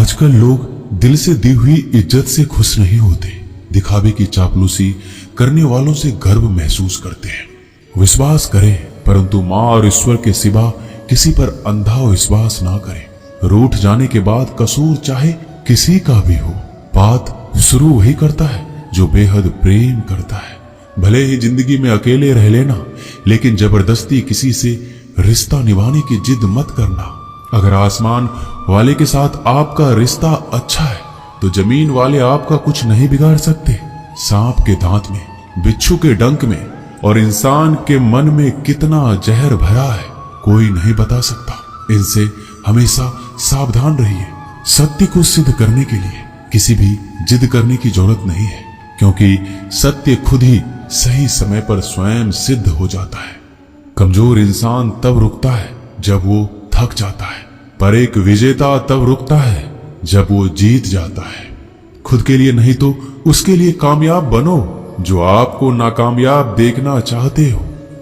आजकल लोग दिल से दी हुई इज्जत से खुश नहीं होते, दिखावे की चापलूसी करने वालों से गर्व महसूस करते हैं। विश्वास करें, परंतु मां और ईश्वर के सिवा किसी पर अंधा विश्वास ना करें। रूठ जाने के बाद कसूर चाहे किसी का भी हो, बात शुरू वही करता है जो बेहद प्रेम करता है। भले ही जिंदगी में अकेले रह लेना, लेकिन जबरदस्ती किसी से रिश्ता निभाने की जिद मत करना। अगर आसमान वाले के साथ आपका रिश्ता अच्छा है तो जमीन वाले आपका कुछ नहीं बिगाड़ सकते। सांप के दांत में, बिच्छू के डंक में और इंसान के मन में कितना जहर भरा है कोई नहीं बता सकता। इनसे हमेशा सावधान रहिए। सत्य को सिद्ध करने के लिए किसी भी जिद करने की जरूरत नहीं है, क्योंकि सत्य खुद ही सही समय पर स्वयं सिद्ध हो जाता है। कमजोर इंसान तब रुकता है जब वो थक जाता है, पर एक विजेता तब रुकता है जब वो जीत जाता है। खुद के लिए नहीं तो उसके लिए कामयाब बनो जो आपको नाकामयाब देखना चाहते हो।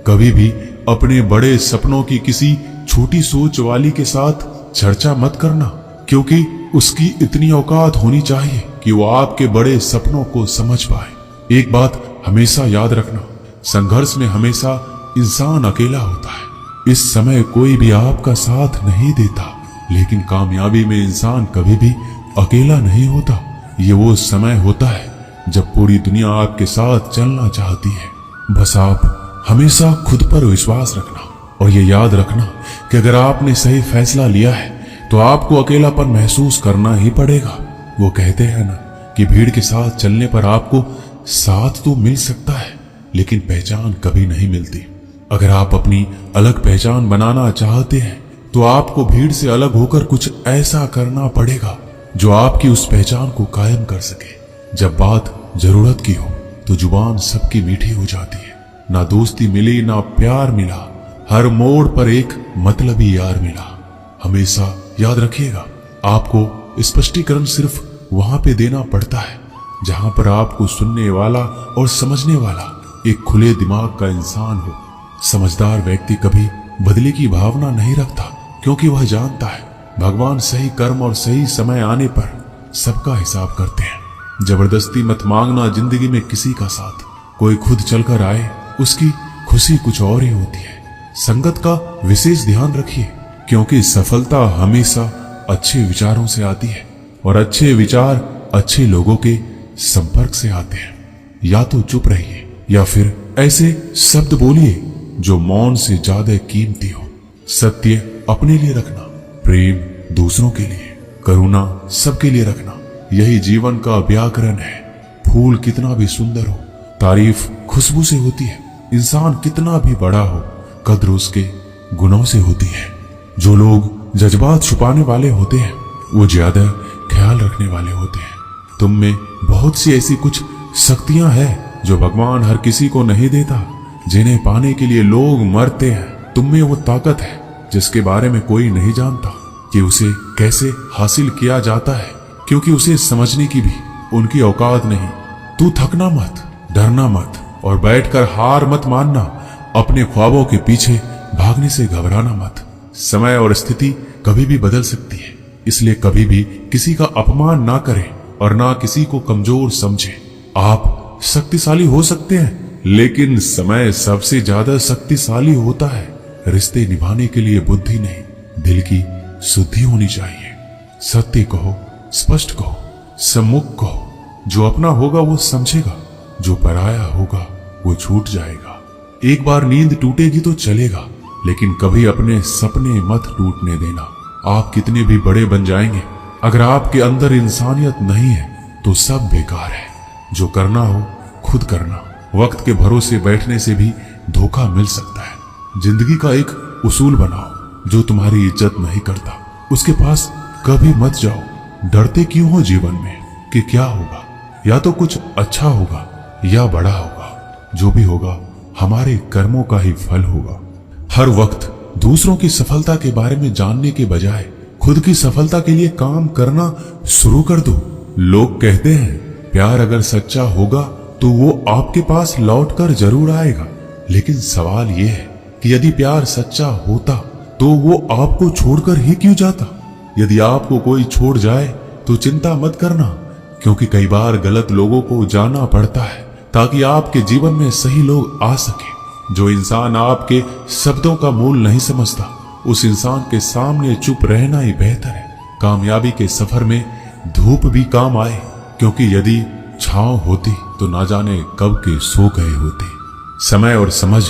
कभी भी अपने बड़े सपनों की किसी छोटी सोच वाली के साथ चर्चा मत करना, क्योंकि उसकी इतनी औकात होनी चाहिए कि वो आपके बड़े सपनों को समझ पाए। एक बात हमेशा याद रखना, संघर्ष में हमेशा इंसान अकेला होता है। इस समय कोई भी आपका साथ नहीं देता, लेकिन कामयाबी में इंसान कभी भी अकेला नहीं होता। ये वो समय होता है जब पूरी दुनिया आपके साथ चलना चाहती है। बस आप हमेशा खुद पर विश्वास रखना और ये याद रखना कि अगर आपने सही फैसला लिया है तो आपको अकेलापन महसूस करना ही पड़ेगा। वो कहते हैं ना कि भीड़ के साथ चलने पर आपको साथ तो मिल सकता है, लेकिन पहचान कभी नहीं मिलती। अगर आप अपनी अलग पहचान बनाना चाहते हैं तो आपको भीड़ से अलग होकर कुछ ऐसा करना पड़ेगा जो आपकी उस पहचान को कायम कर सके। जब बात जरूरत की हो तो जुबान सबकी मीठी हो जाती है। ना दोस्ती मिली ना प्यार मिला, हर मोड़ पर एक मतलबी यार मिला। हमेशा याद रखिएगा, आपको स्पष्टीकरण सिर्फ वहां पे देना पड़ता है जहां पर आपको सुनने वाला और समझने वाला एक खुले दिमाग का इंसान हो। समझदार व्यक्ति कभी बदले की भावना नहीं रखता, क्योंकि वह जानता है भगवान सही कर्म और सही समय आने पर सबका हिसाब करते हैं। जबरदस्ती मत मांगना जिंदगी में किसी का साथ। कोई खुद चलकर आए, उसकी खुशी कुछ और ही होती है। संगत का विशेष ध्यान रखिए, क्योंकि सफलता हमेशा अच्छे विचारों से आती है और अच्छे विचार अच्छे लोगों के संपर्क से आते हैं। या तो चुप रहिए या फिर ऐसे शब्द बोलिए जो मौन से ज्यादा कीमती हो। सत्य अपने लिए रखना, प्रेम दूसरों के लिए, करुणा सबके लिए रखना, यही जीवन का व्याकरण है। फूल कितना भी सुंदर हो, तारीफ खुशबू से होती है। इंसान कितना भी बड़ा हो, कद्र उसके गुणों से होती है। जो लोग जज्बात छुपाने वाले होते हैं वो ज्यादा ख्याल रखने वाले होते हैं। तुम में बहुत सी ऐसी कुछ शक्तियां हैं जो भगवान हर किसी को नहीं देता, जिन्हें पाने के लिए लोग मरते हैं। तुम में वो ताकत है जिसके बारे में कोई नहीं जानता कि उसे कैसे हासिल किया जाता है, क्योंकि उसे समझने की भी उनकी औकात नहीं। तू थकना मत, डरना मत और बैठकर हार मत मानना। अपने ख्वाबों के पीछे भागने से घबराना मत। समय और स्थिति कभी भी बदल सकती है, इसलिए कभी भी किसी का अपमान ना करें और ना किसी को कमजोर समझें। आप शक्तिशाली हो सकते हैं, लेकिन समय सबसे ज्यादा शक्तिशाली होता है। रिश्ते निभाने के लिए बुद्धि नहीं, दिल की शुद्धि होनी चाहिए। सत्य कहो, स्पष्ट कहो, सम्मुख कहो। जो अपना होगा वो समझेगा, जो पराया होगा वो छूट जाएगा। एक बार नींद टूटेगी तो चलेगा, लेकिन कभी अपने सपने मत टूटने देना। आप कितने भी बड़े बन जाएंगे, अगर आपके अंदर इंसानियत नहीं है तो सब बेकार है। जो करना हो खुद करना। वक्त के भरोसे बैठने से भी धोखा मिल सकता है। जिंदगी का एक उसूल बनाओ, जो तुम्हारी इज्जत नहीं करता उसके पास कभी मत जाओ। डरते क्यों हो जीवन में कि क्या होगा? या तो कुछ अच्छा होगा या बड़ा होगा। जो भी होगा हमारे कर्मों का ही फल होगा। हर वक्त दूसरों की सफलता के बारे में जानने के बजाय खुद की सफलता के लिए काम करना शुरू कर दो। लोग कहते हैं प्यार अगर सच्चा होगा तो वो आपके पास लौटकर जरूर आएगा, लेकिन सवाल यह है कि यदि प्यार सच्चा होता तो वो आपको छोड़कर ही क्यों जाता? यदि आपको कोई छोड़ जाए तो चिंता मत करना, क्योंकि कई बार गलत लोगों को जाना पड़ता है ताकि आपके जीवन में सही लोग आ सके। जो इंसान आपके शब्दों का मूल नहीं समझता, उस इंसान के सामने चुप रहना ही बेहतर है। कामयाबी के सफर में धूप भी काम आए, क्योंकि यदि छांव होती तो ना जाने कब के सो गए होते। समय और समझ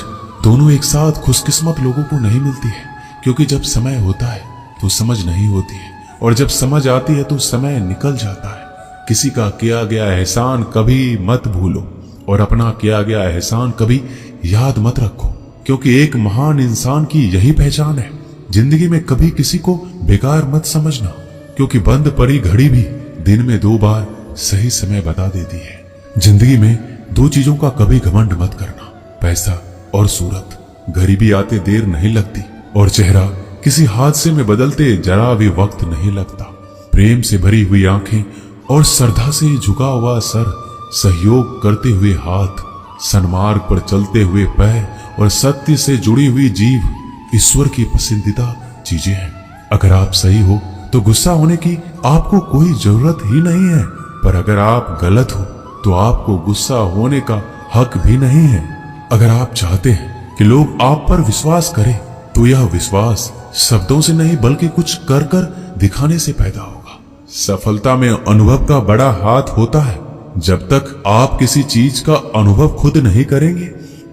दोनों एक साथ खुशकिस्मत लोगों को नहीं मिलती है, क्योंकि जब समय होता है तो समझ नहीं होती है, और जब समझ आती है तो समय निकल जाता है। किसी का किया गया एहसान कभी मत भूलो, और अपना किया गया एहसान कभी याद मत रखो, क्योंकि एक महान इंसान की यही पहचान है। जिंदगी में कभी किसी को बेकार मत समझना, क्योंकि बंद पड़ी घड़ी भी दिन में 2 बार सही समय बता देती है। जिंदगी में 2 चीजों का कभी घमंड मत करना, पैसा और सूरत। गरीबी आते देर नहीं लगती, और चेहरा किसी हादसे में बदलते जरा भी वक्त नहीं लगता। प्रेम से भरी हुई आंखें और श्रद्धा से झुका हुआ सर, सहयोग करते हुए हाथ, सन्मार्ग पर चलते हुए पैर और सत्य से जुड़ी हुई जीव ईश्वर की पसंदीदा चीजें हैं। अगर आप सही हो तो गुस्सा होने की आपको कोई जरूरत ही नहीं है, पर अगर आप गलत हो तो आपको गुस्सा होने का हक भी नहीं है। अगर आप चाहते हैं कि लोग आप पर विश्वास करें, तो यह विश्वास शब्दों से नहीं बल्कि कुछ कर कर दिखाने से पैदा होगा। सफलता में अनुभव का बड़ा हाथ होता है। जब तक आप किसी चीज का अनुभव खुद नहीं करेंगे,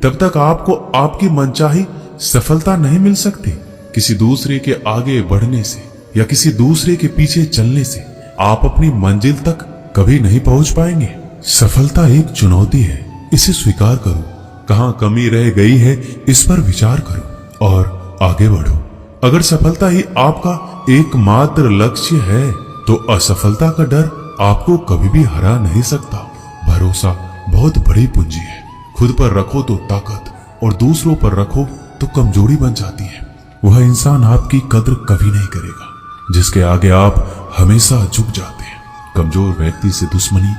तब तक आपको आपकी मनचाही सफलता नहीं मिल सकती। किसी दूसरे के आगे बढ़ने से या किसी दूसरे के पीछे चलने से आप अपनी मंजिल तक कभी नहीं पहुंच पाएंगे। सफलता एक चुनौती है, इसे स्वीकार करो। कहां कमी रह गई है इस पर विचार करो और आगे बढ़ो। अगर सफलता ही आपका एकमात्र लक्ष्य है, तो असफलता का डर आपको कभी भी हरा नहीं सकता। भरोसा बहुत बड़ी पूंजी है। खुद पर रखो तो ताकत, और दूसरों पर रखो तो कमजोरी बन जाती है। वह इंसान आपकी कद्र कभी नहीं करेगा जिसके आगे आप हमेशा झुक जाते हैं। कमजोर व्यक्ति से दुश्मनी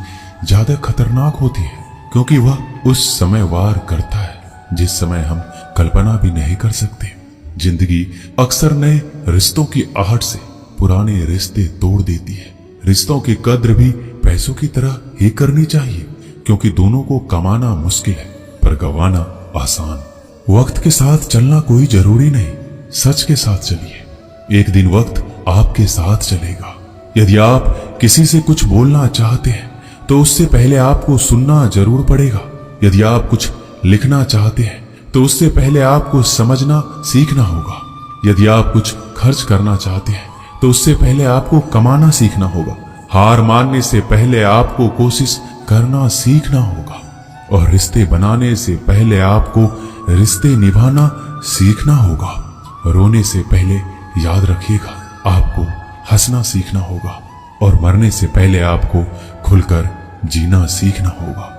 ज्यादा खतरनाक होती है, क्योंकि वह उस समय वार करता है जिस समय हम कल्पना भी नहीं कर सकते। जिंदगी अक्सर नए रिश्तों की आहट से पुराने रिश्ते तोड़ देती है। रिश्तों की कद्र भी पैसों की तरह ही करनी चाहिए, क्योंकि दोनों को कमाना मुश्किल है पर गंवाना आसान। वक्त के साथ चलना कोई जरूरी नहीं, सच के साथ चलिए। एक दिन वक्त आपके साथ चलेगा। यदि आप किसी से कुछ बोलना चाहते हैं, तो उससे पहले आपको सुनना जरूर पड़ेगा। यदि आप कुछ लिखना चाहते हैं, तो उससे पहले आपको समझना सीखना होगा। यदि आप कुछ खर्च करना चाहते हैं, तो उससे पहले आपको कमाना सीखना होगा। हार मानने से पहले आपको कोशिश करना सीखना होगा, और रिश्ते बनाने से पहले आपको रिश्ते निभाना सीखना होगा। रोने से पहले याद रखिएगा, आपको हंसना सीखना होगा, और मरने से पहले आपको खुलकर जीना सीखना होगा।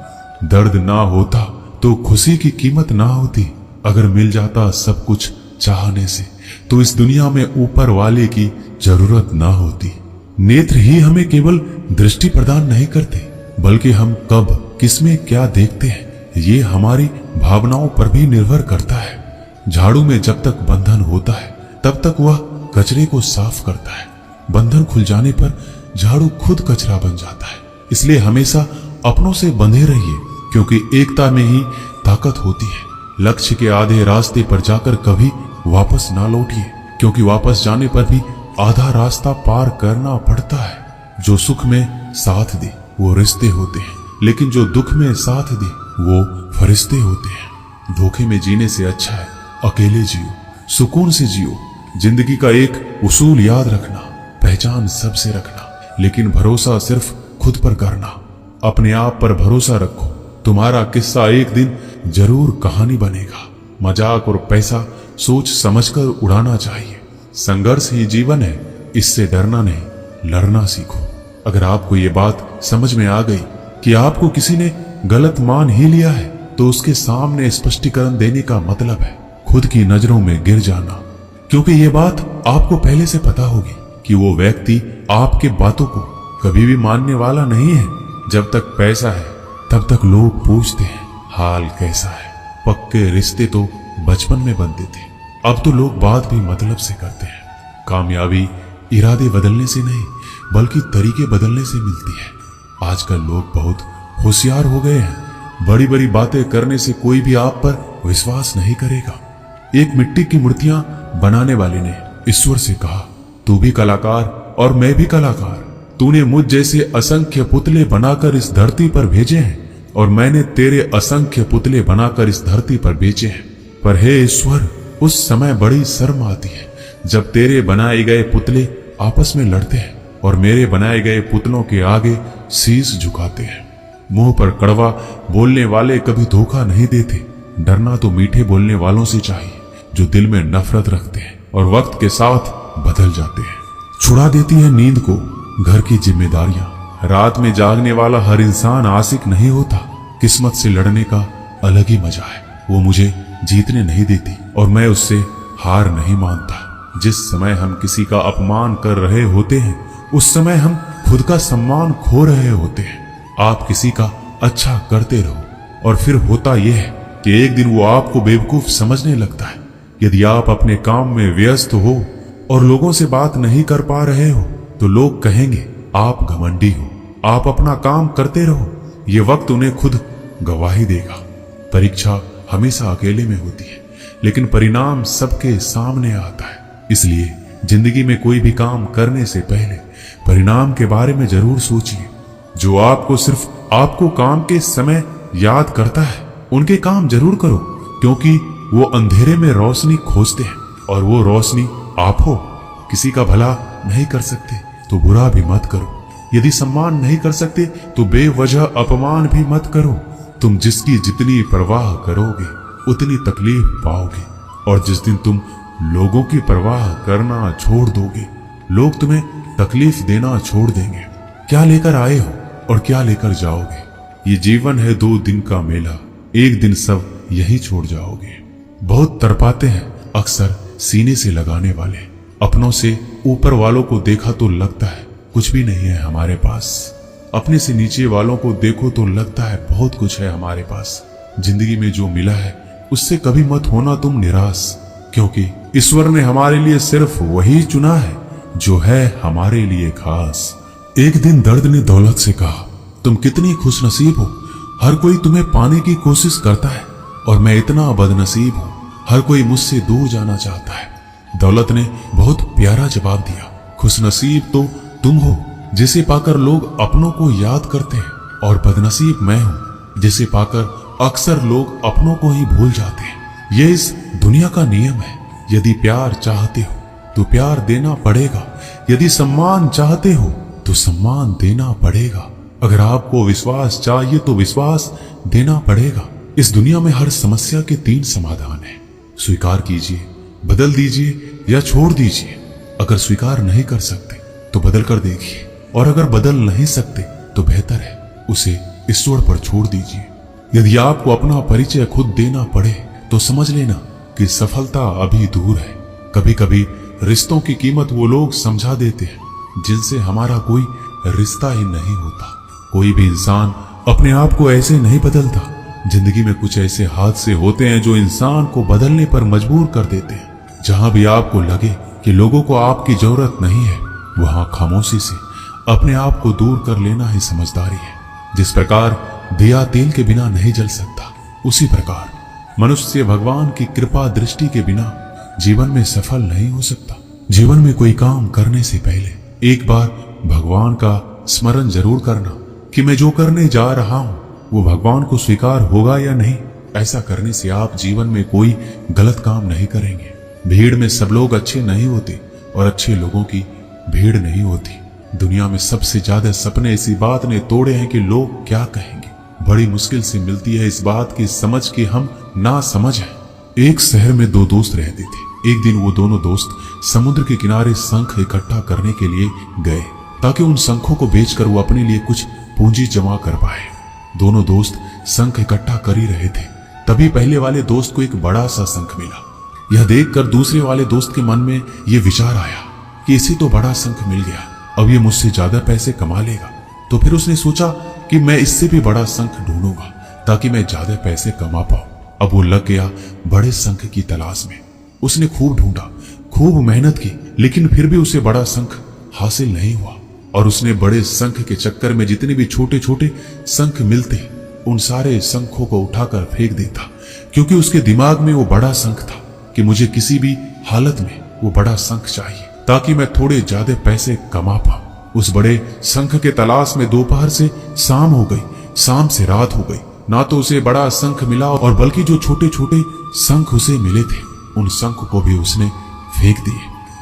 दर्द ना होता तो खुशी की कीमत ना होती। अगर मिल जाता सब कुछ चाहने से, तो इस दुनिया में ऊपर वाले की जरूरत ना होती। नेत्र ही हमें केवल दृष्टि प्रदान नहीं करते, बल्कि हम कब किसमें क्या देखते हैं, ये हमारी भावनाओं पर भी निर्भर करता है। झाड़ू में जब तक बंधन होता है, तब तक वह कचरे को साफ करता है। बंधन खुल जाने पर झाड़ू खुद कचरा बन जाता है। इसलिए हमेशा अपनों से बंधे रहिए, क्योंकि एकता में ही ताकत होती है। लक्ष्य के आधे रास्ते पर जाकर कभी वापस ना लौटिए, क्योंकि वापस जाने पर भी आधा रास्ता पार करना पड़ता है। जो सुख में साथ दे वो रिश्ते होते हैं, लेकिन जो दुख में साथ दे वो फरिश्ते होते हैं। धोखे में जीने से अच्छा है अकेले जियो, सुकून से जियो। जिंदगी का एक उसूल याद रखना, पहचान सबसे रखना, लेकिन भरोसा सिर्फ खुद पर करना। अपने आप पर भरोसा रखो, तुम्हारा किस्सा एक दिन जरूर कहानी बनेगा। मजाक और पैसा सोच समझकर उड़ाना चाहिए। संघर्ष ही जीवन है, इससे डरना नहीं, लड़ना सीखो। अगर आपको ये बात समझ में आ गई कि आपको किसी ने गलत मान ही लिया है, तो उसके सामने स्पष्टीकरण देने का मतलब है खुद की नजरों में गिर जाना, क्योंकि ये बात आपको पहले से पता होगी कि वो व्यक्ति आपके बातों को कभी भी मानने वाला नहीं है। जब तक पैसा है तब तक लोग पूछते हैं हाल कैसा है। पक्के रिश्ते तो बचपन में बनते थे, अब तो लोग बात भी मतलब से करते हैं। कामयाबी इरादे बदलने से नहीं बल्कि तरीके बदलने से मिलती है। आजकल लोग बहुत होशियार हो गए हैं। बड़ी बड़ी बातें करने से कोई भी आप पर विश्वास नहीं करेगा। एक मिट्टी की मूर्तियां बनाने वाले ने ईश्वर से कहा, तू भी कलाकार और मैं भी कलाकार। तूने मुझ जैसे असंख्य पुतले बनाकर इस धरती पर भेजे हैं और मैंने तेरे असंख्य पुतले बनाकर इस धरती पर बेचे हैं। पर हे ईश्वर, उस समय बड़ी शर्म आती है जब तेरे बनाए गए पुतले आपस में लड़ते हैं और मेरे बनाए गए पुतलों के आगे शीश झुकाते हैं। मुंह पर कड़वा बोलने वाले कभी धोखा नहीं देते। डरना तो मीठे बोलने वालों से चाहिए जो दिल में नफरत रखते हैं और वक्त के साथ बदल जाते हैं। छुड़ा देती है नींद को घर की जिम्मेदारियां। रात में जागने वाला हर इंसान आशिक नहीं होता। किस्मत से लड़ने का अलग ही मजा है। वो मुझे जीतने नहीं देती और मैं उससे हार नहीं मानता। जिस समय हम किसी का अपमान कर रहे होते हैं उस समय हम खुद का सम्मान खो रहे होते हैं। आप किसी का अच्छा करते रहो और फिर होता यह है कि एक दिन वो आपको बेवकूफ समझने लगता है। यदि आप अपने काम में व्यस्त हो और लोगों से बात नहीं कर पा रहे हो तो लोग कहेंगे आप घमंडी हो। आप अपना काम करते रहो, ये वक्त उन्हें खुद गवाही देगा। परीक्षा हमेशा अकेले में होती है लेकिन परिणाम सबके सामने आता है। इसलिए जिंदगी में कोई भी काम करने से पहले परिणाम के बारे में जरूर सोचिए। जो आपको सिर्फ आपको काम के समय याद करता है उनके काम जरूर करो, क्योंकि वो अंधेरे में रोशनी खोजते हैं और वो रोशनी आप हो। किसी का भला नहीं कर सकते तो बुरा भी मत करो। यदि सम्मान नहीं कर सकते तो बेवजह अपमान भी मत करो। तुम जिसकी जितनी परवाह करोगे उतनी तकलीफ पाओगे और जिस दिन तुम लोगों की परवाह करना छोड़ दोगे लोग तुम्हें तकलीफ देना छोड़ देंगे। क्या लेकर आए हो और क्या लेकर जाओगे? ये जीवन है 2 दिन का मेला, एक दिन सब यही छोड़ जाओगे। बहुत तड़पाते हैं अक्सर सीने से लगाने वाले। अपनों से ऊपर वालों को देखा तो लगता है कुछ भी नहीं है हमारे पास। अपने से नीचे वालों को देखो तो लगता है बहुत कुछ है हमारे पास। जिंदगी में जो मिला है उससे कभी मत होना तुम निराश, क्योंकि ईश्वर ने हमारे लिए सिर्फ वही चुना है जो है हमारे लिए खास। एक दिन दर्द ने दौलत से कहा, तुम कितनी खुशनसीब हो। हर कोई तुम्हें पाने की कोशिश करता है और मैं इतना बदनसीब हूं, हर कोई मुझसे दूर जाना चाहता है। दौलत ने बहुत प्यारा जवाब दिया, खुशनसीब तो तुम हो जिसे पाकर लोग अपनों को याद करते हैं और बदनसीब मैं हूं जिसे पाकर अक्सर लोग अपनों को ही भूल जाते हैं। ये इस दुनिया का नियम है। यदि प्यार चाहते हो तो प्यार देना पड़ेगा, यदि सम्मान चाहते हो तो सम्मान देना पड़ेगा। अगर आपको विश्वास चाहिए तो विश्वास देना पड़ेगा। इस दुनिया में हर समस्या के 3 समाधान हैं। स्वीकार कीजिए, बदल दीजिए या छोड़ दीजिए। अगर स्वीकार नहीं कर सकते तो बदल कर देखिए और अगर बदल नहीं सकते तो बेहतर है उसे ईश्वर पर छोड़ दीजिए। यदि आपको अपना परिचय खुद देना पड़े तो समझ लेना कि सफलता अभी दूर है। कभी कभी रिश्तों की कीमत वो लोग समझा देते हैं जिनसे हमारा कोई रिश्ता ही नहीं होता। कोई भी इंसान अपने आप को ऐसे नहीं बदलता। जिंदगी में कुछ ऐसे हादसे होते हैं जो इंसान को बदलने पर मजबूर कर देते हैं। जहां भी आपको लगे कि लोगों को आपकी जरूरत नहीं है वहां खामोशी से अपने आप को दूर कर लेना ही समझदारी है। जिस प्रकार दिया तेल के बिना नहीं जल सकता, उसी प्रकार मनुष्य भगवान की कृपा दृष्टि के बिना जीवन में सफल नहीं हो सकता। जीवन में कोई काम करने से पहले एक बार भगवान का स्मरण जरूर करना कि मैं जो करने जा रहा हूं वो भगवान को स्वीकार होगा या नहीं। ऐसा करने से आप जीवन में कोई गलत काम नहीं करेंगे। भीड़ में सब लोग अच्छे नहीं होते और अच्छे लोगों की भीड़ नहीं होती। दुनिया में सबसे ज्यादा सपने इसी बात ने तोड़े हैं कि लोग क्या कहेंगे। बड़ी मुश्किल से मिलती है इस बात की समझ कि हम ना समझ हैं। एक शहर में 2 दोस्त रहते थे। एक दिन वो दोनों दोस्त समुद्र के किनारे शंख इकट्ठा करने के लिए गए ताकि उन शंखों को बेचकर वो अपने लिए कुछ पूंजी जमा कर पाए। दोनों दोस्त शंख इकट्ठा कर ही रहे थे, तभी पहले वाले दोस्त को एक बड़ा सा शंख मिला। यह देखकर दूसरे वाले दोस्त के मन में यह विचार आया कि इसे तो बड़ा शंख मिल गया, अब ये मुझसे ज्यादा पैसे कमा लेगा। तो फिर उसने सोचा कि मैं इससे भी बड़ा शंख ढूंढूंगा ताकि मैं ज्यादा पैसे कमा पाऊं। अब वो लग गया बड़े शंख की तलाश में। उसने खूब ढूंढा, खूब मेहनत की, लेकिन फिर भी उसे बड़ा शंख हासिल नहीं हुआ और उसने बड़े शंख के चक्कर में जितने भी छोटे छोटे शंख मिलते उन सारे शंखों को उठाकर फेंक देता, क्योंकि उसके दिमाग में वो बड़ा शंख था कि मुझे किसी भी हालत में वो बड़ा शंख चाहिए ताकि मैं थोड़े ज्यादा पैसे कमा पाऊं। उस बड़े शंख के तलाश में दोपहर से शाम हो गई, शाम से रात हो गई, ना तो उसे बड़ा शंख मिला और बल्कि जो छोटे छोटे शंख उसे मिले थे उन शंख को भी उसने फेंक दिए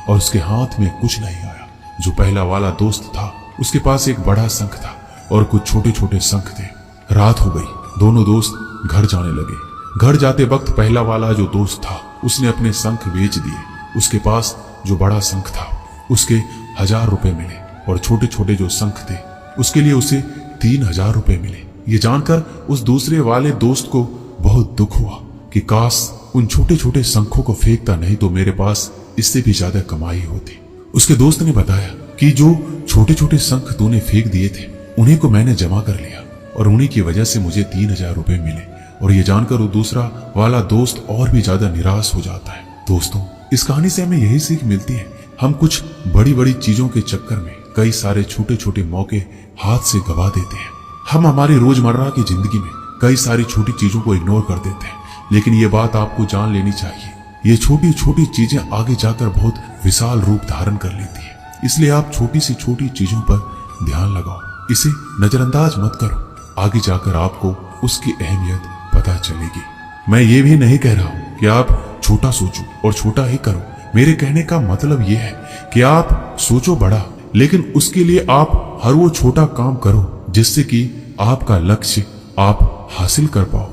और उसके हाथ में कुछ नहीं आया। जो पहला वाला दोस्त था उसके पास एक बड़ा शंख था और कुछ छोटे छोटे शंख थे। रात हो गई, दोनों दोस्त घर जाने लगे। घर जाते वक्त पहला वाला जो दोस्त था उसने अपने शंख बेच दिए। उसके पास जो बड़ा शंख था उसके 1000 रुपए मिले और छोटे छोटे जो शंख थे उसके लिए उसे 3000 रुपए मिले। ये जानकर उस दूसरे वाले दोस्त को बहुत दुख हुआ कि काश उन छोटे छोटे शंखों को फेंकता, नहीं तो मेरे पास इससे भी ज्यादा कमाई होती। उसके दोस्त ने बताया कि जो छोटे छोटे शंख तूने फेंक दिए थे उन्हीं को मैंने जमा कर लिया और उन्हीं की वजह से मुझे 3000 रुपए मिले। और ये जानकर वो दूसरा वाला दोस्त और भी ज्यादा निराश हो जाता है। दोस्तों, इस कहानी से हमें यही सीख मिलती है, हम कुछ बड़ी बड़ी चीजों के चक्कर में कई सारे छोटे छोटे मौके हाथ से गवा देते हैं। हम हमारी रोजमर्रा की जिंदगी में कई सारी छोटी चीजों को इग्नोर कर देते हैं, लेकिन ये बात आपको जान लेनी चाहिए, ये छोटी छोटी चीजें आगे जाकर बहुत विशाल रूप धारण कर लेती है। इसलिए आप छोटी सी छोटी चीजों पर ध्यान लगाओ, इसे नजरअंदाज मत करो, आगे जाकर आपको उसकी अहमियत पता चलेगी। मैं ये भी नहीं कह रहा हूं कि आप छोटा सोचो और छोटा ही करो। मेरे कहने का मतलब यह है कि आप सोचो बड़ा, लेकिन उसके लिए आप हर वो छोटा काम करो जिससे कि आपका लक्ष्य आप हासिल कर पाओ,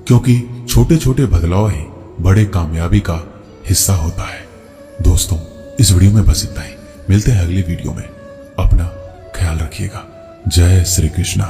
क्योंकि छोटे छोटे बदलाव ही बड़े कामयाबी का हिस्सा होता है। दोस्तों, इस वीडियो में बस इतना ही। मिलते हैं अगली वीडियो में। अपना ख्याल रखिएगा। जय श्री कृष्णा।